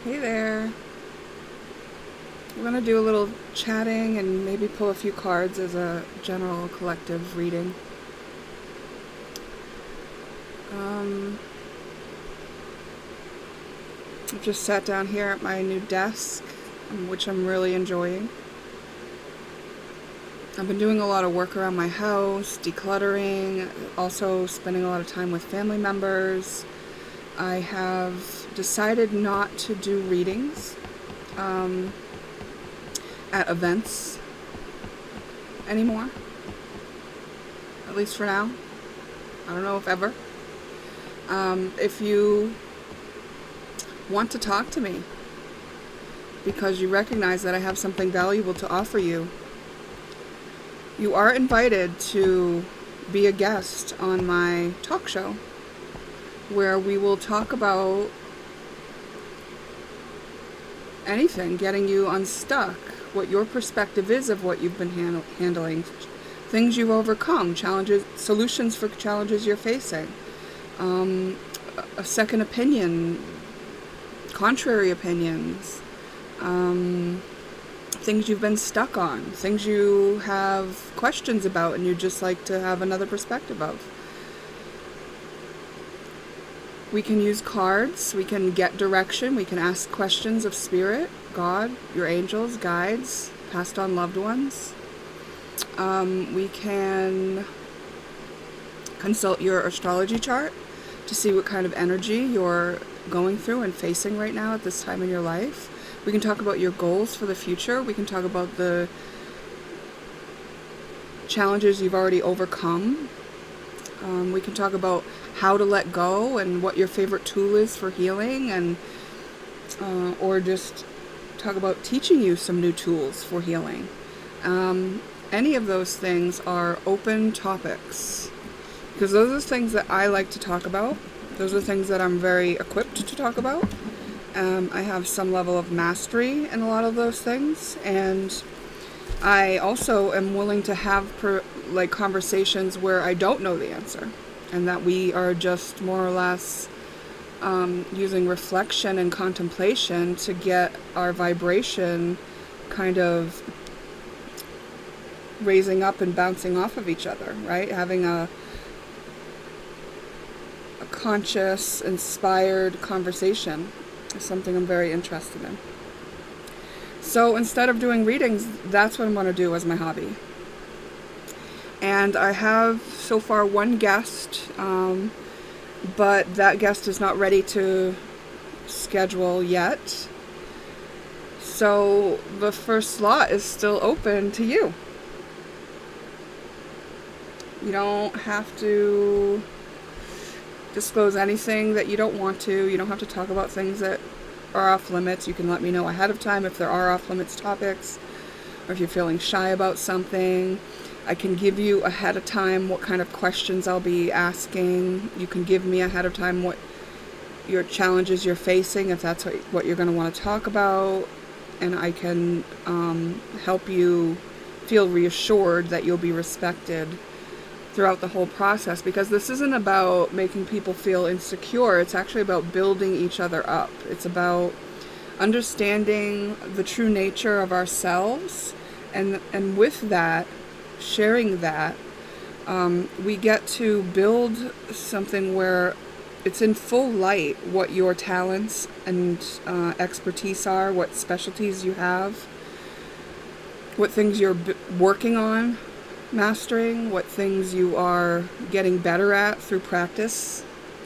Hey there. We're going to do a little chatting and maybe pull a few cards as a general collective reading. I've just sat down here at my new desk, which I'm really enjoying. I've been doing a lot of work around my house, decluttering, also spending a lot of time with family members. I have decided not to do readings at events anymore, at least for now. I don't know if ever. If you want to talk to me because you recognize that I have something valuable to offer you, you are invited to be a guest on my talk show where we will talk about anything, getting you unstuck, what your perspective is of what you've been handling, things you've overcome, challenges, solutions for challenges you're facing, a second opinion, contrary opinions, things you've been stuck on, things you have questions about and you'd just like to have another perspective of. We can use cards, we can get direction, we can ask questions of Spirit, God, your angels, guides, passed on loved ones. We can consult your astrology chart to see what kind of energy you're going through and facing right now at this time in your life. We can talk about your goals for the future. We can talk about the challenges you've already overcome. We can talk about how to let go and what your favorite tool is for healing, and or just talk about teaching you some new tools for healing. Any of those things are open topics because those are things that I like to talk about. Those are things that I'm very equipped to talk about. I have some level of mastery in a lot of those things, and I also am willing to have conversations where I don't know the answer, and that we are just more or less using reflection and contemplation to get our vibration kind of raising up and bouncing off of each other, right? Having a conscious, inspired conversation is something I'm very interested in. So instead of doing readings, that's what I'm going to do as my hobby. And I have so far one guest, but that guest is not ready to schedule yet. So the first slot is still open to you. You don't have to disclose anything that you don't want to. You don't have to talk about things that are off limits. You can let me know ahead of time if there are off limits topics, or if you're feeling shy about something. I can give you ahead of time what kind of questions I'll be asking. You can give me ahead of time what your challenges you're facing, if that's what you're going to want to talk about, and I can help you feel reassured that you'll be respected throughout the whole process, because this isn't about making people feel insecure. It's actually about building each other up. It's about understanding the true nature of ourselves, and with that, sharing that, we get to build something where it's in full light what your talents and expertise are, what specialties you have, what things you're working on mastering, what things you are getting better at through practice.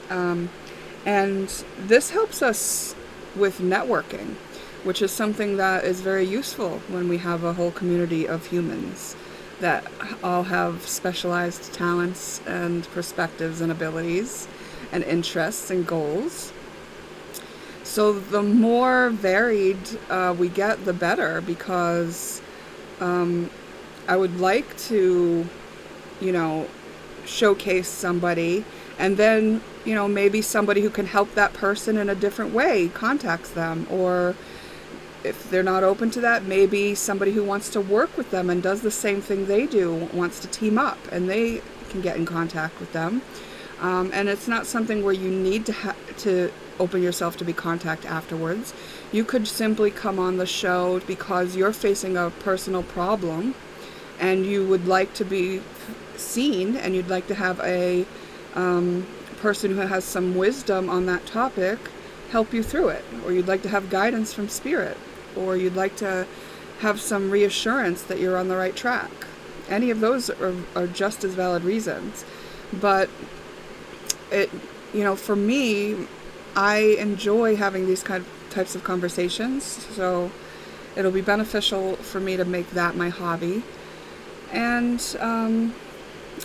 And this helps us with networking, which is something that is very useful when we have a whole community of humans that all have specialized talents and perspectives and abilities and interests and goals. So the more varied we get, the better, because I would like to, showcase somebody, and then, maybe somebody who can help that person in a different way contacts them, or if they're not open to that, maybe somebody who wants to work with them and does the same thing they do wants to team up, and they can get in contact with them. And it's not something where you need to open yourself to be contact afterwards. You could simply come on the show because you're facing a personal problem and you would like to be seen, and you'd like to have a person who has some wisdom on that topic help you through it, or you'd like to have guidance from spirit, or you'd like to have some reassurance that you're on the right track. Any of those are just as valid reasons. But for me, I enjoy having these types of conversations, so it'll be beneficial for me to make that my hobby. And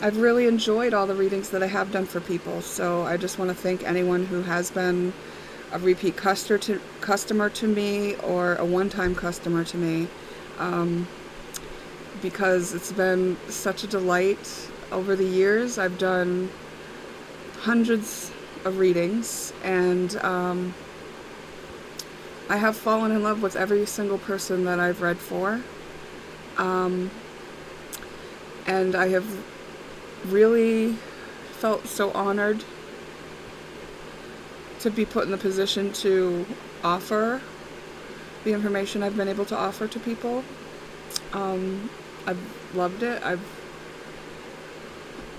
I've really enjoyed all the readings that I have done for people, so I just want to thank anyone who has been a repeat customer to me or a one-time customer to me, because it's been such a delight over the years. I've done hundreds of readings, and I have fallen in love with every single person that I've read for. And I have really felt so honored to be put in the position to offer the information I've been able to offer to people. I've loved it. I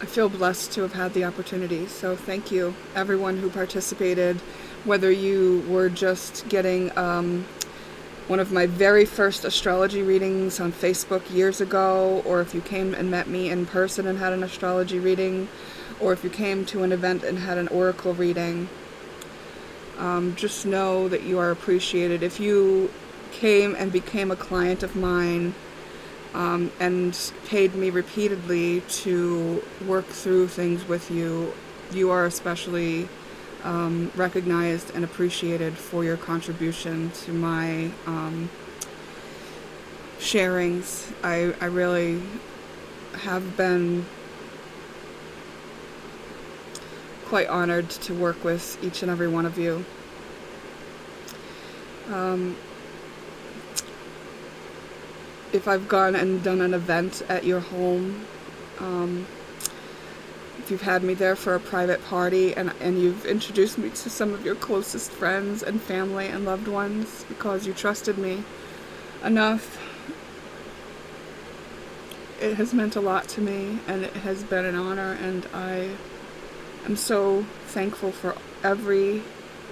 feel blessed to have had the opportunity. So thank you, everyone who participated, whether you were just getting one of my very first astrology readings on Facebook years ago, or if you came and met me in person and had an astrology reading, or if you came to an event and had an oracle reading. Just know that you are appreciated. If you came and became a client of mine and paid me repeatedly to work through things with you, you are especially recognized and appreciated for your contribution to my sharings. I really have been quite honored to work with each and every one of you. If I've gone and done an event at your home, if you've had me there for a private party and you've introduced me to some of your closest friends and family and loved ones because you trusted me enough, it has meant a lot to me, and it has been an honor, and I am so thankful for every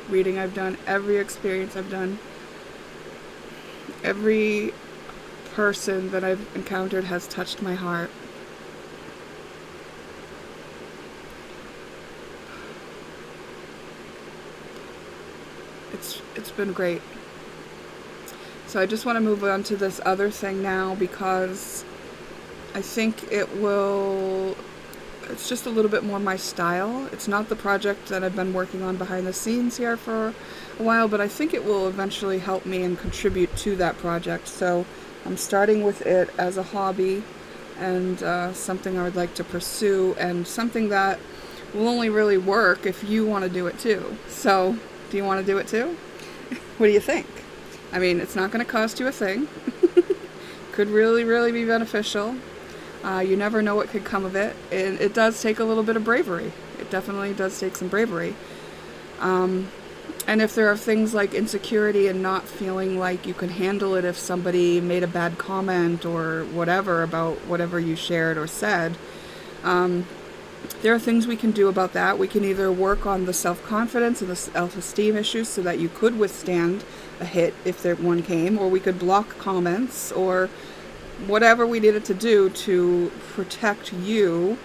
reading I've done, every experience I've done. Every person that I've encountered has touched my heart. It's been great. So I just want to move on to this other thing now, because I think it's just a little bit more my style. It's not the project that I've been working on behind the scenes here for a while, but I think it will eventually help me and contribute to that project. So I'm starting with it as a hobby, and something I would like to pursue, and something that will only really work if you want to do it too. So, do you want to do it too? What do you think? I mean, it's not going to cost you a thing. Could really, really be beneficial. You never know what could come of it. It does take a little bit of bravery. It definitely does take some bravery. And if there are things like insecurity and not feeling like you can handle it if somebody made a bad comment or whatever about whatever you shared or said, there are things we can do about that. We can either work on the self-confidence and the self-esteem issues so that you could withstand a hit if there one came, or we could block comments, or whatever we needed to do to protect you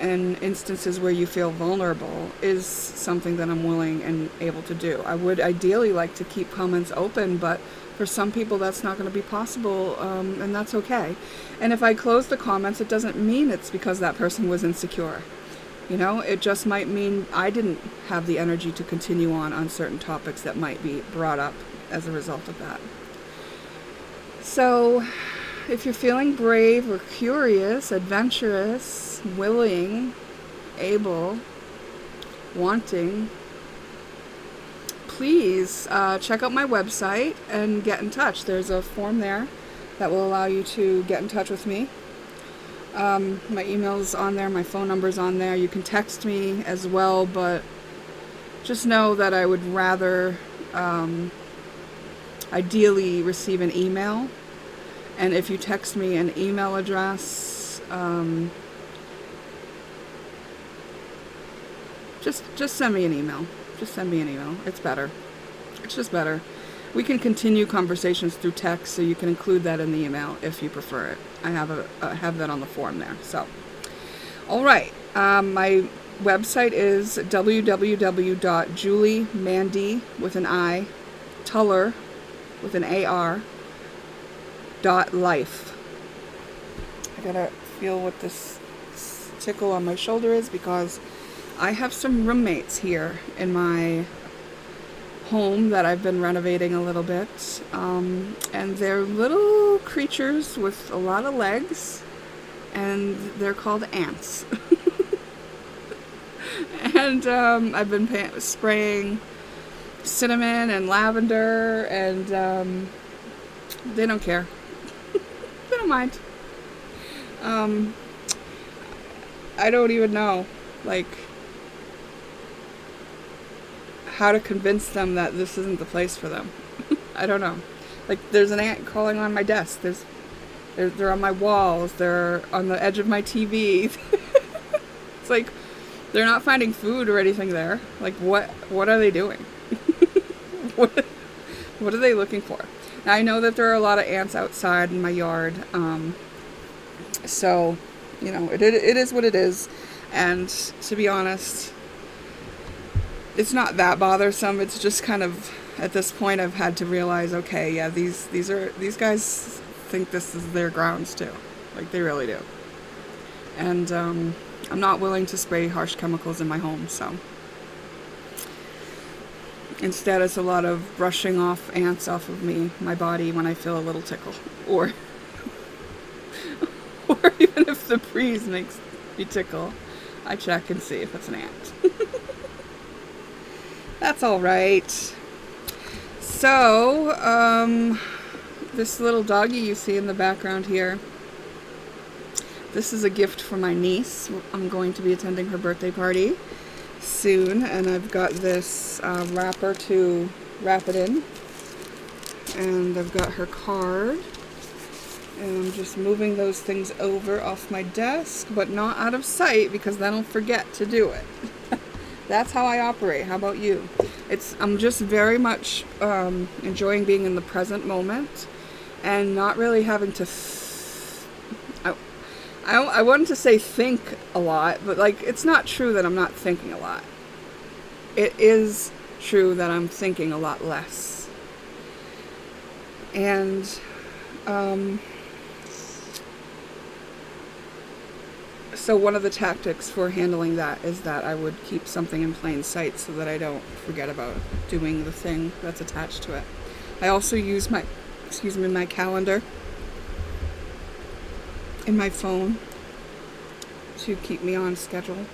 in instances where you feel vulnerable is something that I'm willing and able to do. I would ideally like to keep comments open, but for some people that's not going to be possible, and that's okay. And if I close the comments, it doesn't mean it's because that person was insecure. It just might mean I didn't have the energy to continue on certain topics that might be brought up as a result of that. So, if you're feeling brave or curious, adventurous, willing, able, wanting, please check out my website and get in touch. There's a form there that will allow you to get in touch with me. My email's on there, my phone number's on there. You can text me as well, but just know that I would rather ideally receive an email. And if you text me an email address, just send me an email. Just send me an email. It's better. It's just better. We can continue conversations through text, so you can include that in the email if you prefer it. I have that on the form there. So, all right. My website is www.juliemandy with an I, Tuller with an AR, .life. I gotta feel what this tickle on my shoulder is because I have some roommates here in my home that I've been renovating a little bit, and they're little creatures with a lot of legs, and they're called ants. And I've been spraying cinnamon and lavender, and they don't care. They don't mind. I don't even know, like, how to convince them that this isn't the place for them. I don't know. Like, there's an ant crawling on my desk. They're on my walls. They're on the edge of my TV. It's like they're not finding food or anything there. Like, what are they doing? what are they looking for? Now, I know that there are a lot of ants outside in my yard. So, you know, it is what it is. And to be honest, it's not that bothersome. It's just kind of, at this point, I've had to realize, okay, yeah, these guys think this is their grounds too. Like, they really do. And I'm not willing to spray harsh chemicals in my home, so instead it's a lot of brushing off ants off of my body when I feel a little tickle, or even if the breeze makes me tickle, I check and see if it's an ant. That's all right. So, this little doggy you see in the background here, this is a gift for my niece. I'm going to be attending her birthday party soon, and I've got this wrapper to wrap it in, and I've got her card, and I'm just moving those things over off my desk, but not out of sight, because then I'll forget to do it. That's how I operate. How about you? I'm just very much enjoying being in the present moment and not really having to I wanted to say think a lot, but like, it's not true that I'm not thinking a lot. It is true that I'm thinking a lot less. And so one of the tactics for handling that is that I would keep something in plain sight so that I don't forget about doing the thing that's attached to it. I also use my calendar in my phone to keep me on schedule.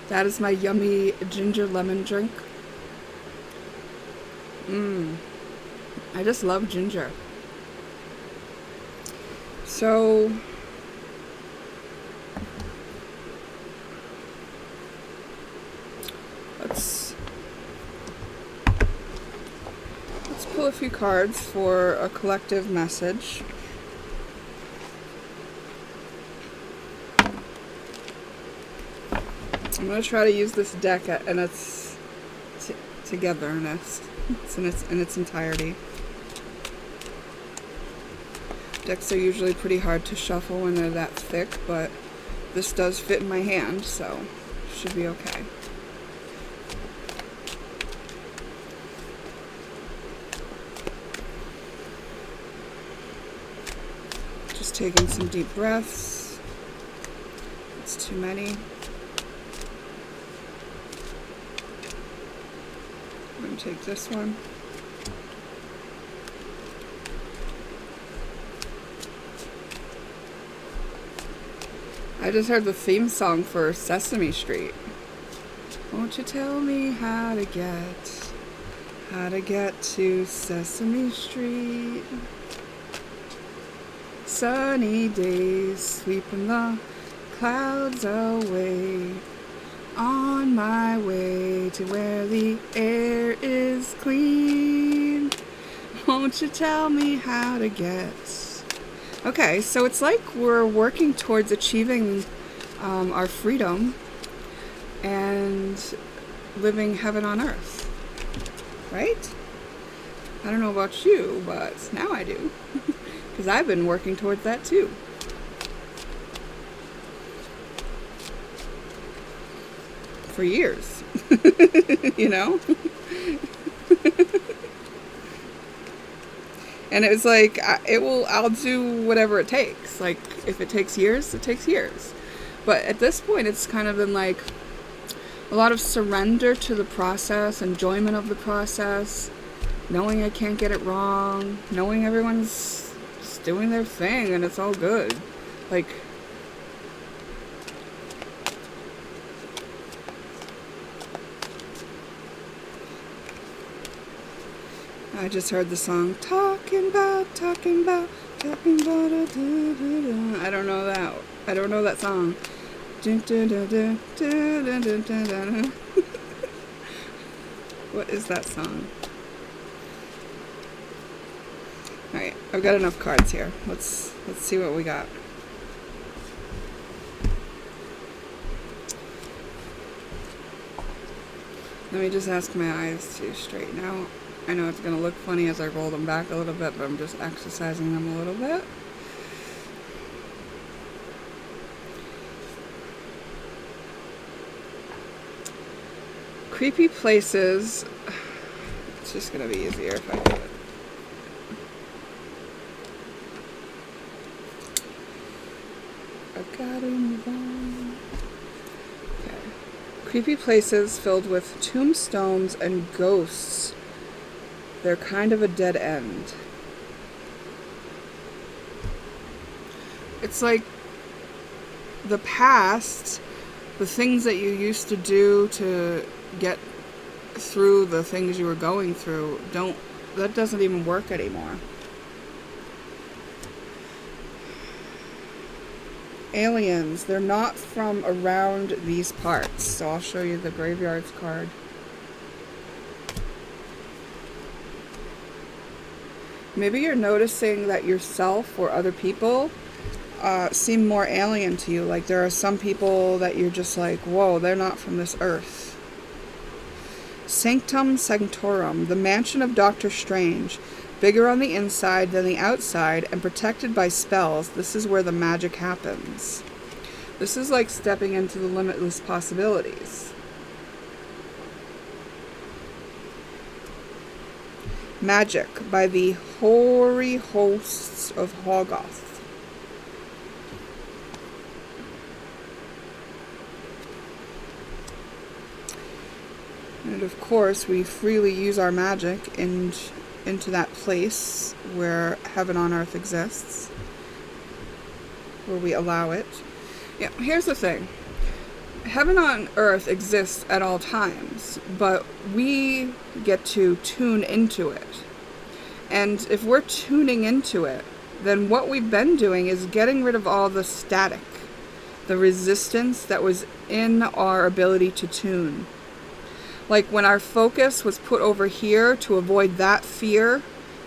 That is my yummy ginger lemon drink. I just love ginger. So let's pull a few cards for a collective message. I'm going to try to use this deck in its togetherness. It's in its entirety. Decks are usually pretty hard to shuffle when they're that thick, but this does fit in my hand, so should be okay. Just taking some deep breaths. It's too many. I'm going to take this one. I just heard the theme song for Sesame Street. Won't you tell me how to get to Sesame Street? sunny days, sweeping the clouds away, on my way to where the air is clean. Won't you tell me how to get? Okay, so it's like we're working towards achieving our freedom and living heaven on earth, right? I don't know about you, but now I do, because I've been working towards that too. For years, you know? And it was like, I'll do whatever it takes. Like, if it takes years, it takes years. But at this point, it's kind of been like a lot of surrender to the process, enjoyment of the process, knowing I can't get it wrong, knowing everyone's just doing their thing and it's all good. Like, I just heard the song, talking about, I don't know that. I don't know that song. What is that song? Alright, I've got enough cards here. Let's see what we got. Let me just ask my eyes to straighten out. I know it's going to look funny as I roll them back a little bit, but I'm just exercising them a little bit. Creepy places. It's just going to be easier if I do it. I got him wrong. Okay. Creepy places filled with tombstones and ghosts. They're kind of a dead end. It's like the past, the things that you used to do to get through the things you were going through, that doesn't even work anymore. Aliens, they're not from around these parts. So I'll show you the graveyards card. Maybe you're noticing that yourself or other people seem more alien to you. Like there are some people that you're just like, whoa, they're not from this earth. Sanctum Sanctorum, the mansion of Doctor Strange. Bigger on the inside than the outside and protected by spells. This is where the magic happens. This is like stepping into the limitless possibilities. Magic by the hoary hosts of Hoggoth. And of course, we freely use our magic into that place where heaven on earth exists, where we allow it. Yeah, here's the thing. Heaven on earth exists at all times, but we get to tune into it. And if we're tuning into it, then what we've been doing is getting rid of all the static, the resistance that was in our ability to tune. Like when our focus was put over here to avoid that fear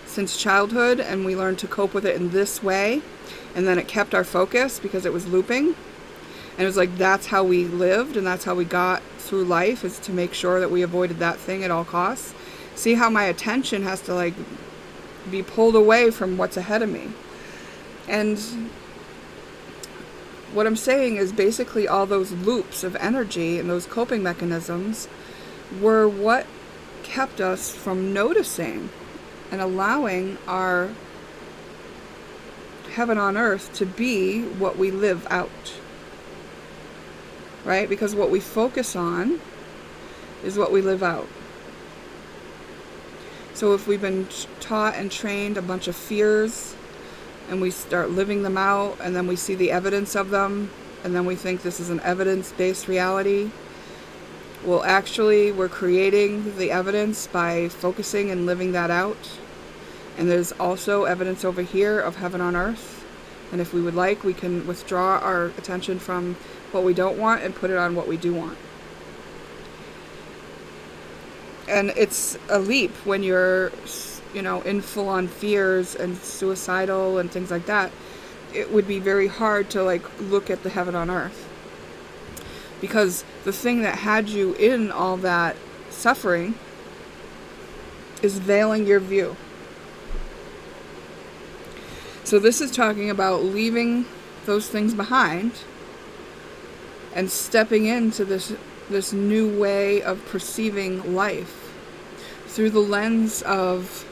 since childhood, and we learned to cope with it in this way, and then it kept our focus because it was looping. And it was like, that's how we lived and that's how we got through life, is to make sure that we avoided that thing at all costs. See how my attention has to like be pulled away from what's ahead of me. And what I'm saying is basically all those loops of energy and those coping mechanisms were what kept us from noticing and allowing our heaven on earth to be what we live out. Right? Because what we focus on is what we live out. So if we've been taught and trained a bunch of fears and we start living them out and then we see the evidence of them and then we think this is an evidence-based reality, well, actually, we're creating the evidence by focusing and living that out. And there's also evidence over here of heaven on earth. And if we would like, we can withdraw our attention from what we don't want and put it on what we do want. And it's a leap when you're, in full-on fears and suicidal and things like that. It would be very hard to, look at the heaven on earth. Because the thing that had you in all that suffering is veiling your view. So this is talking about leaving those things behind and stepping into this new way of perceiving life through the lens of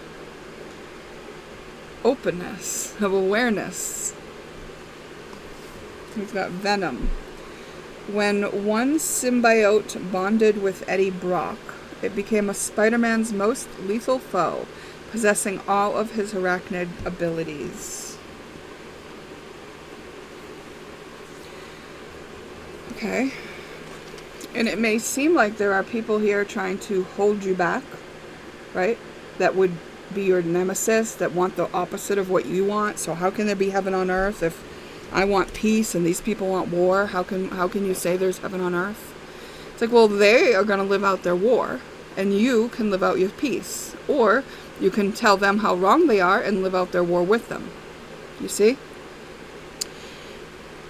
openness, of awareness. We've got venom. When one symbiote bonded with Eddie Brock, it became a Spider-Man's most lethal foe, possessing all of his arachnid abilities. Okay. And it may seem like there are people here trying to hold you back, right? That would be your nemesis, that want the opposite of what you want. So how can there be heaven on earth if I want peace and these people want war? How can you say there's heaven on earth? It's like, well, they are going to live out their war, and you can live out your peace. Or you can tell them how wrong they are and live out their war with them. You see?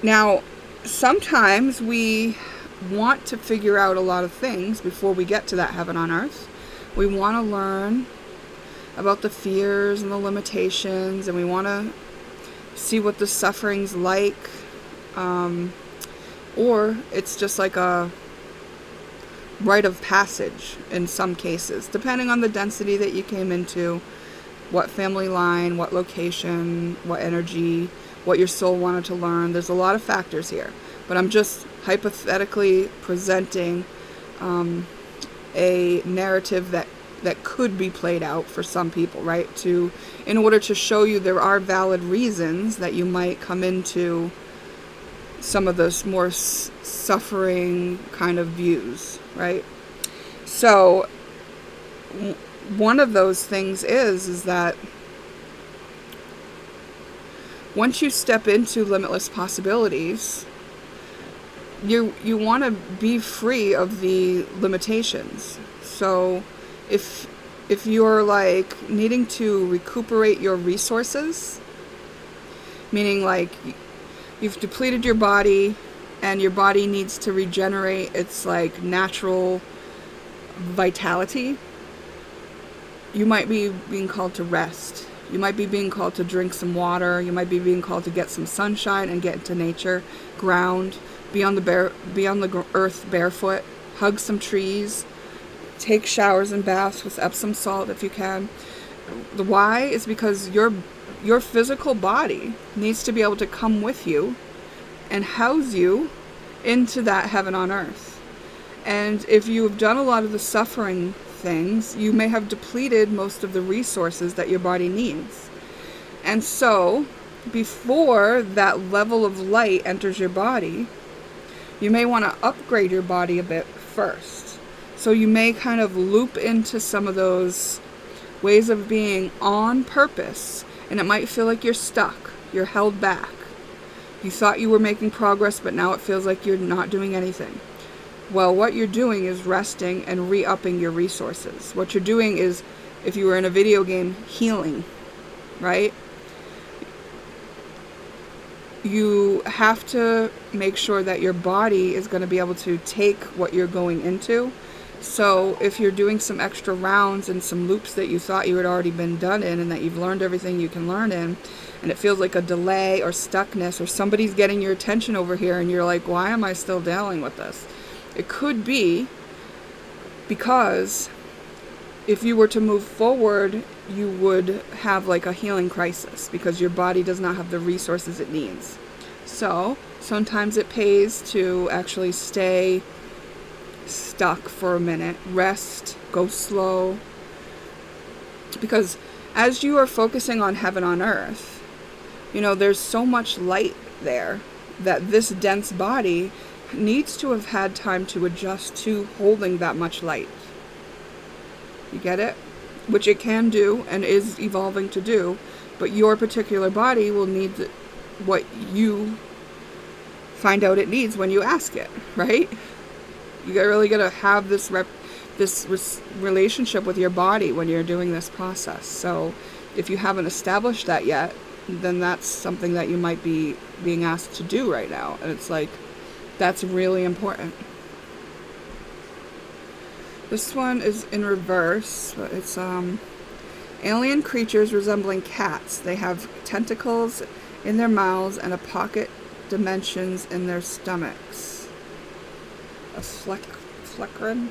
Now, sometimes we want to figure out a lot of things before we get to that heaven on earth. We want to learn about the fears and the limitations, and we want to see what the suffering's like. Or it's just like a rite of passage in some cases, depending on the density that you came into, what family line, what location, what energy, what your soul wanted to learn. There's a lot of factors here, but I'm just hypothetically presenting a narrative that could be played out for some people, right? In order to show you there are valid reasons that you might come into some of those more suffering kind of views, right? So one of those things is that once you step into limitless possibilities, you want to be free of the limitations. So if you're needing to recuperate your resources, meaning you've depleted your body and your body needs to regenerate its natural vitality, you might be being called to rest. You might be being called to drink some water. You might be being called to get some sunshine and get into nature, ground, be on the earth barefoot, hug some trees, take showers and baths with Epsom salt if you can. The why is because your physical body needs to be able to come with you and house you into that heaven on earth. And if you have done a lot of the suffering things, you may have depleted most of the resources that your body needs. And so, before that level of light enters your body, you may want to upgrade your body a bit first. So you may kind of loop into some of those ways of being on purpose, and it might feel like you're stuck, you're held back. You thought you were making progress, but now it feels like you're not doing anything. Well, what you're doing is resting and re-upping your resources. What you're doing is, if you were in a video game, healing, right? You have to make sure that your body is going to be able to take what you're going into. So if you're doing some extra rounds and some loops that you thought you had already been done in and that you've learned everything you can learn in, and it feels like a delay or stuckness, or somebody's getting your attention over here and you're like, why am I still dealing with this? It could be because if you were to move forward, you would have a healing crisis because your body does not have the resources it needs. So sometimes it pays to actually stay stuck for a minute, rest, go slow. Because as you are focusing on heaven on earth, there's so much light there that this dense body needs to have had time to adjust to holding that much light. You get it? Which it can do and is evolving to do, but your particular body will need what you find out it needs when you ask it, right? You really got to have this relationship with your body when you're doing this process. So if you haven't established that yet, then that's something that you might be being asked to do right now. And it's like, that's really important. This one is in reverse, but it's alien creatures resembling cats. They have tentacles in their mouths and a pocket dimensions in their stomachs. A flurkin.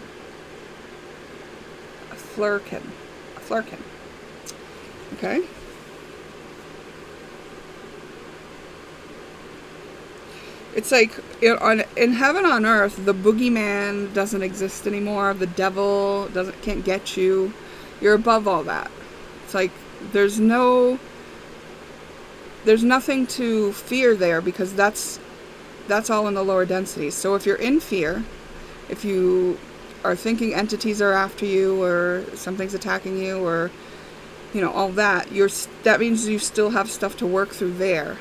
Okay. It's like, in heaven on earth, the boogeyman doesn't exist anymore. The devil can't get you. You're above all that. It's like, there's nothing to fear there, because that's all in the lower densities. So if you're in fear, if you are thinking entities are after you, or something's attacking you, or, all that, that means you still have stuff to work through there.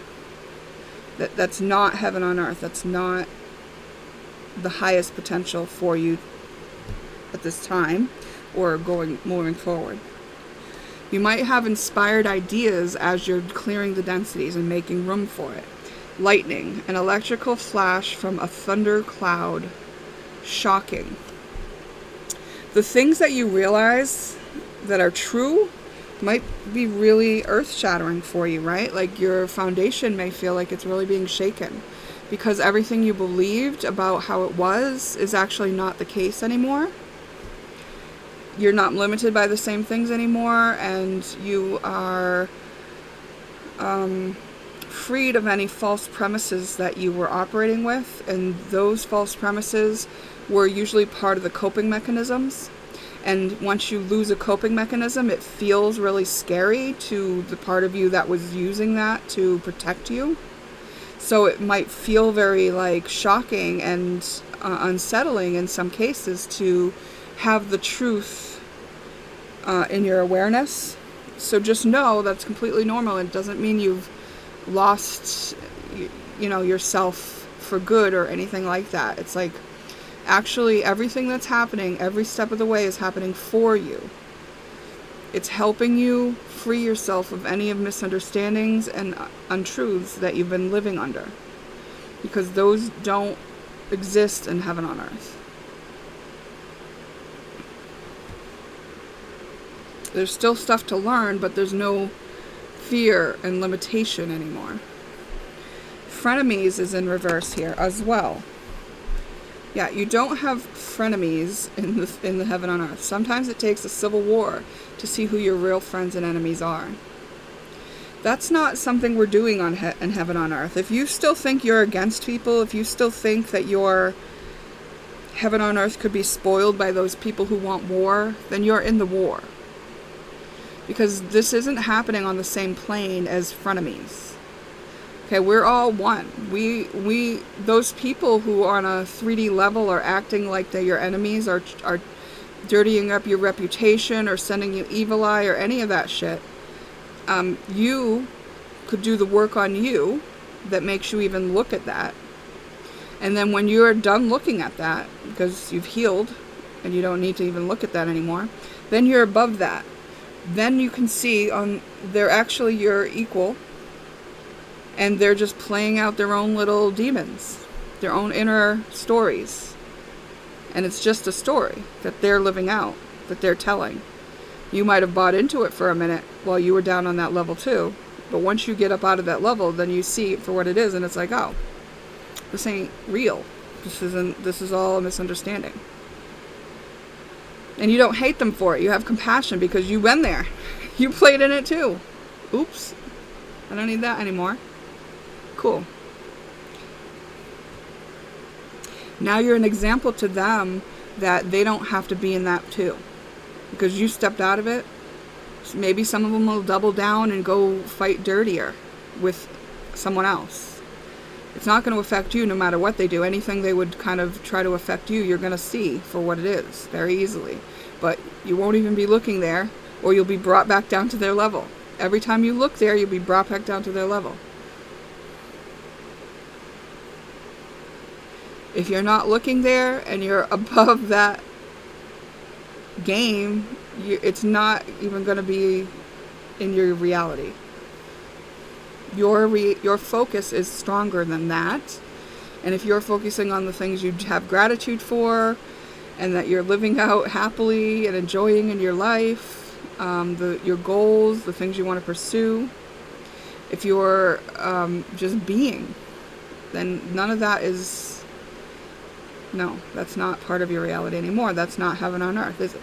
That's not heaven on earth. That's not the highest potential for you at this time, or moving forward. You might have inspired ideas as you're clearing the densities and making room for it. Lightning, an electrical flash from a thunder cloud. Shocking. The things that you realize that are true might be really earth-shattering for you, right? Like, your foundation may feel like it's really being shaken, because everything you believed about how it was is actually not the case anymore. You're not limited by the same things anymore, and you are freed of any false premises that you were operating with, and those false premises were usually part of the coping mechanisms. And once you lose a coping mechanism, it feels really scary to the part of you that was using that to protect you. So it might feel very shocking and unsettling in some cases to have the truth in your awareness. So just know that's completely normal. It doesn't mean you've lost, yourself for good or anything like that. It's like, actually, everything that's happening, every step of the way, is happening for you. It's helping you free yourself of any of misunderstandings and untruths that you've been living under, because those don't exist in heaven on earth. There's still stuff to learn, but there's no fear and limitation anymore. Frenemies is in reverse here as well. Yeah, you don't have frenemies in the heaven on earth. Sometimes it takes a civil war to see who your real friends and enemies are. That's not something we're doing in heaven on earth. If you still think you're against people, if you still think that your heaven on earth could be spoiled by those people who want war, then you're in the war. Because this isn't happening on the same plane as frenemies. Okay, we're all one. Those people who on a 3D level are acting like they're your enemies, are dirtying up your reputation or sending you evil eye or any of that shit. You could do the work on you that makes you even look at that. And then when you're done looking at that, because you've healed and you don't need to even look at that anymore, then you're above that. Then you can see they're actually your equal. And they're just playing out their own little demons, their own inner stories. And it's just a story that they're living out, that they're telling. You might have bought into it for a minute while you were down on that level too. But once you get up out of that level, then you see it for what it is, and it's like, oh, this ain't real. This is all a misunderstanding. And you don't hate them for it. You have compassion because you've been there. You played in it too. Oops. I don't need that anymore. Cool. Now you're an example to them that they don't have to be in that too. Because you stepped out of it. So maybe some of them will double down and go fight dirtier with someone else. It's not going to affect you no matter what they do. Anything they would kind of try to affect you, you're going to see for what it is very easily. But you won't even be looking there, or you'll be brought back down to their level. Every time you look there, you'll be brought back down to their level. If you're not looking there and you're above that game, it's not even going to be in your reality. Your focus is stronger than that. And if you're focusing on the things you have gratitude for, and that you're living out happily and enjoying in your life, your goals, the things you want to pursue, if you're just being, then none of that is, no, that's not part of your reality anymore. That's not heaven on earth, is it?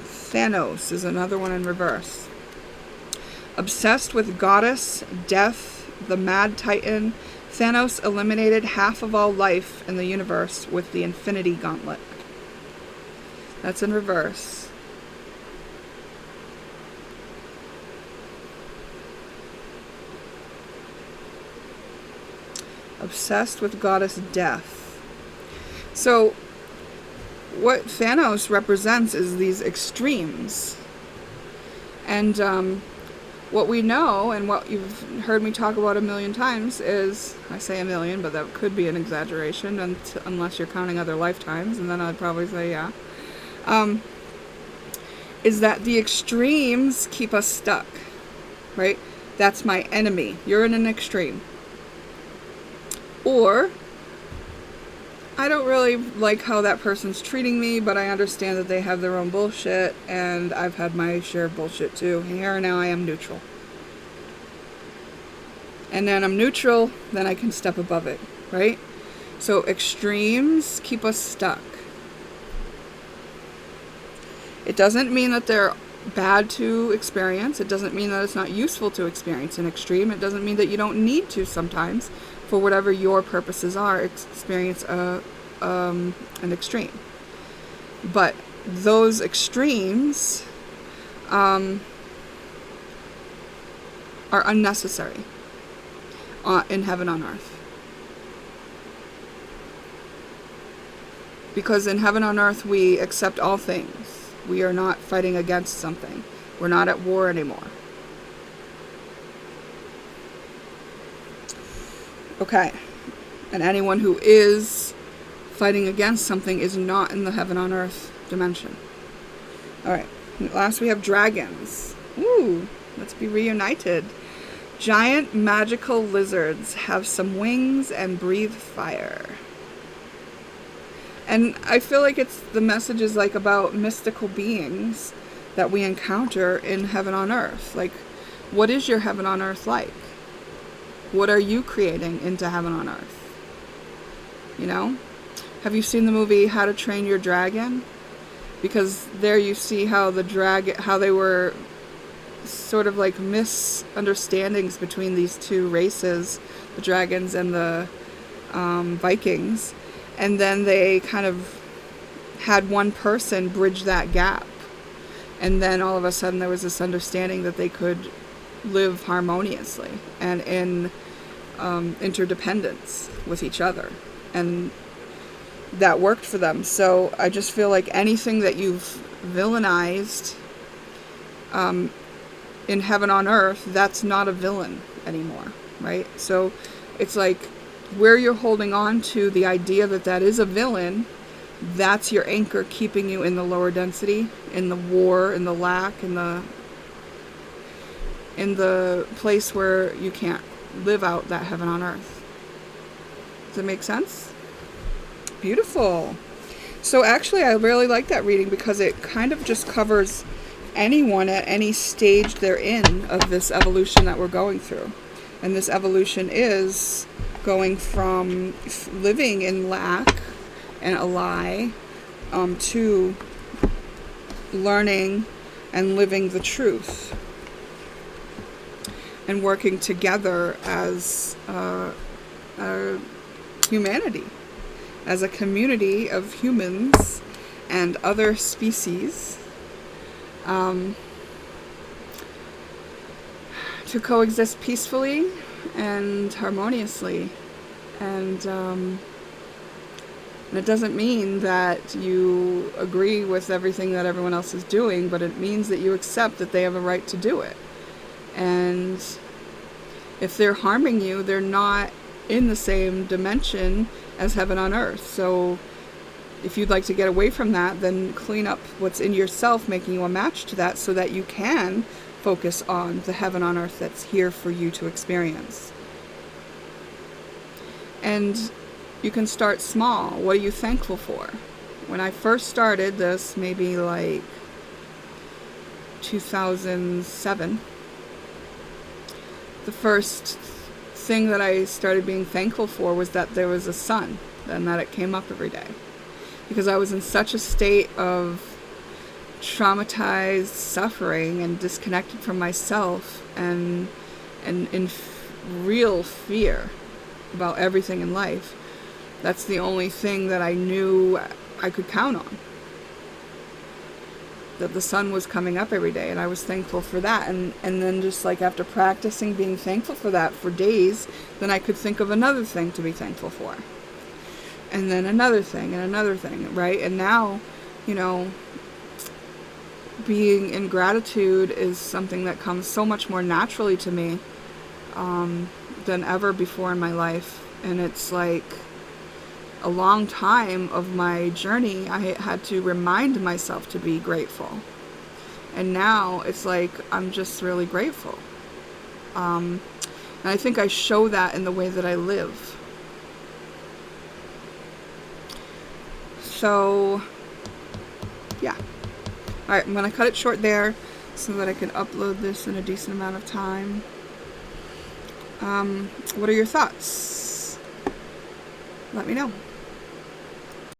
Thanos is another one in reverse. Obsessed with goddess, death, the mad titan, Thanos eliminated half of all life in the universe with the Infinity Gauntlet. That's in reverse. Obsessed with goddess death. So, what Thanos represents is these extremes. And what we know, and what you've heard me talk about a million times, is, I say a million, but that could be an exaggeration, unless you're counting other lifetimes, and then I'd probably say yeah, is that the extremes keep us stuck, right? That's my enemy. You're in an extreme. Or, I don't really like how that person's treating me, but I understand that they have their own bullshit, and I've had my share of bullshit too. Here and now I am neutral. And then I'm neutral, then I can step above it, right? So extremes keep us stuck. It doesn't mean that they're bad to experience. It doesn't mean that it's not useful to experience an extreme. It doesn't mean that you don't need to sometimes, for whatever your purposes are, experience an extreme. But those extremes are unnecessary in heaven on earth. Because in heaven on earth we accept all things. We are not fighting against something. We're not at war anymore. Okay, and anyone who is fighting against something is not in the heaven on earth dimension. Alright, last we have dragons. Ooh, let's be reunited. Giant magical lizards have some wings and breathe fire. And I feel like the message is like about mystical beings that we encounter in heaven on earth. Like, what is your heaven on earth like? What are you creating into heaven on earth? You know? Have you seen the movie How to Train Your Dragon? Because there you see how they were sort of like misunderstandings between these two races, the dragons and the Vikings. And then they kind of had one person bridge that gap. And then all of a sudden there was this understanding that they could live harmoniously and in interdependence with each other, and that worked for them. So I just feel like anything that you've villainized in heaven on earth, that's not a villain anymore, right? So it's like where you're holding on to the idea that is a villain, that's your anchor keeping you in the lower density, in the war, in the lack, in the place where you can't live out that heaven on earth. Does it make sense? Beautiful. So actually I really like that reading because it kind of just covers anyone at any stage they're in of this evolution that we're going through. And this evolution is going from living in lack and a lie to learning and living the truth. And working together as humanity, as a community of humans and other species, to coexist peacefully and harmoniously. And it doesn't mean that you agree with everything that everyone else is doing, but it means that you accept that they have a right to do it. And if they're harming you, they're not in the same dimension as heaven on earth. So if you'd like to get away from that, then clean up what's in yourself, making you a match to that, so that you can focus on the heaven on earth that's here for you to experience. And you can start small. What are you thankful for? When I first started this, maybe like 2007, the first thing that I started being thankful for was that there was a sun and that it came up every day. Because I was in such a state of traumatized suffering and disconnected from myself and in real fear about everything in life. That's the only thing that I knew I could count on. That the sun was coming up every day, and I was thankful for that. And then just like after practicing being thankful for that for days, then I could think of another thing to be thankful for. And then another thing and another thing, right? And now, you know, being in gratitude is something that comes so much more naturally to me than ever before in my life. And it's like a long time of my journey, I had to remind myself to be grateful. And now it's like I'm just really grateful. And I think I show that in the way that I live. So, yeah. Alright, I'm going to cut it short there so that I can upload this in a decent amount of time. What are your thoughts? Let me know.